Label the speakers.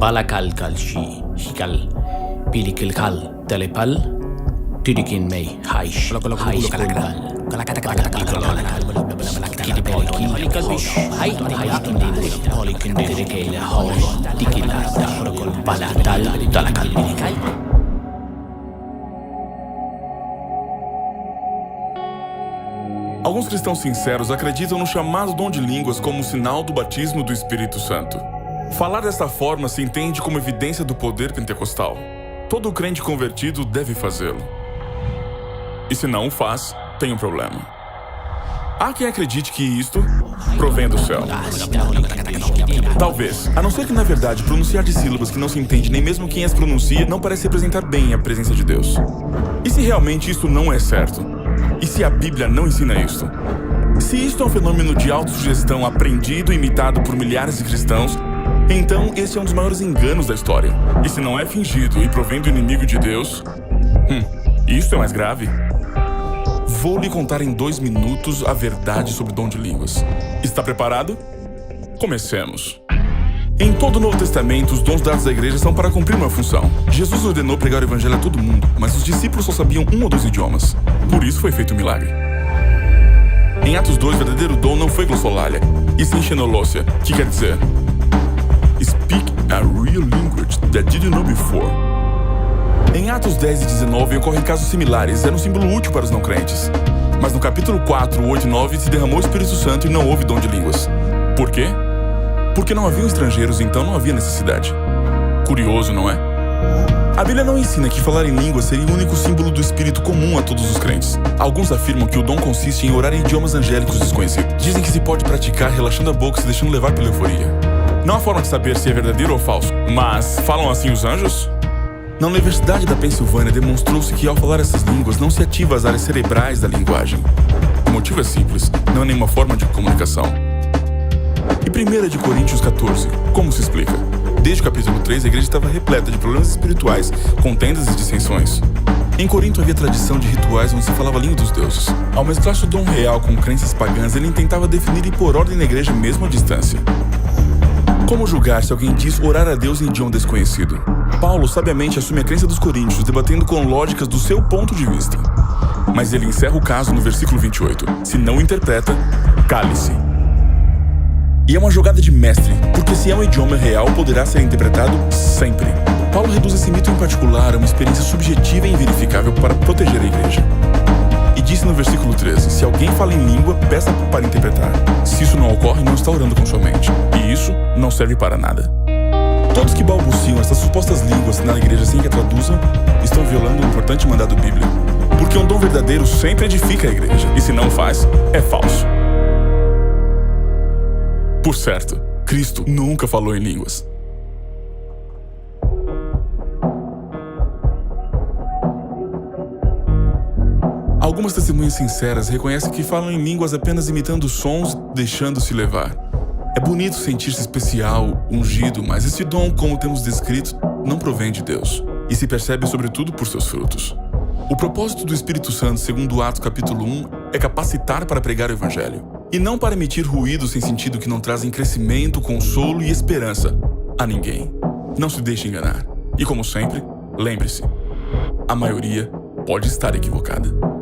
Speaker 1: Balakal kalshi, hikal, pilikil kal, telepal, tidikin may, haish, haish kulkal.
Speaker 2: Alguns cristãos sinceros acreditam no chamado dom de línguas como um sinal do batismo do Espírito Santo. Falar desta forma se entende como evidência do poder pentecostal. Todo crente convertido deve fazê-lo. E se não o faz, tem um problema. Há quem acredite que isto provém do céu. Talvez, a não ser que na verdade pronunciar de sílabas que não se entende nem mesmo quem as pronuncia não parece representar bem a presença de Deus. E se realmente isto não é certo? E se a Bíblia não ensina isto? Se isto é um fenômeno de autossugestão aprendido e imitado por milhares de cristãos, então esse é um dos maiores enganos da história. E se não é fingido e provém do inimigo de Deus, isto é mais grave. Vou lhe contar em 2 minutos a verdade sobre o dom de línguas. Está preparado? Comecemos. Em todo o Novo Testamento, os dons dados à igreja são para cumprir uma função. Jesus ordenou pregar o evangelho a todo mundo, mas os discípulos só sabiam 1 ou 2 idiomas. Por isso foi feito um milagre. Em Atos 2, o verdadeiro dom não foi glossolalia, e sim xenolosia, que quer dizer Speak a real language that didn't know before. Em Atos 10 e 19 ocorrem casos similares, era um símbolo útil para os não crentes. Mas no capítulo 4, 8 e 9 se derramou o Espírito Santo e não houve dom de línguas. Por quê? Porque não haviam estrangeiros, então não havia necessidade. Curioso, não é? A Bíblia não ensina que falar em línguas seria o único símbolo do Espírito comum a todos os crentes. Alguns afirmam que o dom consiste em orar em idiomas angélicos desconhecidos. Dizem que se pode praticar relaxando a boca e se deixando levar pela euforia. Não há forma de saber se é verdadeiro ou falso, mas falam assim os anjos? Na Universidade da Pensilvânia demonstrou-se que ao falar essas línguas não se ativa as áreas cerebrais da linguagem. O motivo é simples, não é nenhuma forma de comunicação. E 1 de Coríntios 14, como se explica? Desde o capítulo 3, a igreja estava repleta de problemas espirituais, contendas e dissensões. Em Corinto havia tradição de rituais onde se falava a língua dos deuses. Ao mesclar-se o dom real com crenças pagãs, ele tentava definir e pôr ordem na igreja mesmo à distância. Como julgar se alguém diz orar a Deus em idioma desconhecido? Paulo sabiamente assume a crença dos coríntios, debatendo com lógicas do seu ponto de vista. Mas ele encerra o caso no versículo 28. Se não interpreta, cale-se. E é uma jogada de mestre, porque se é um idioma real, poderá ser interpretado sempre. Paulo reduz esse mito em particular a uma experiência subjetiva e inverificável para proteger a igreja. E disse no versículo 13, se alguém fala em língua, peça para interpretar. Se isso não ocorre, não está orando com sua mente. E isso não serve para nada. Todos que balbuciam essas supostas línguas na igreja sem que a traduzam, estão violando um importante mandado bíblico. Porque um dom verdadeiro sempre edifica a igreja, e se não faz, é falso. Por certo, Cristo nunca falou em línguas. Algumas testemunhas sinceras reconhecem que falam em línguas apenas imitando sons, deixando-se levar. É bonito sentir-se especial, ungido, mas esse dom, como temos descrito, não provém de Deus. E se percebe sobretudo por seus frutos. O propósito do Espírito Santo, segundo Atos capítulo 1, é capacitar para pregar o Evangelho. E não para emitir ruídos sem sentido que não trazem crescimento, consolo e esperança a ninguém. Não se deixe enganar. E como sempre, lembre-se, a maioria pode estar equivocada.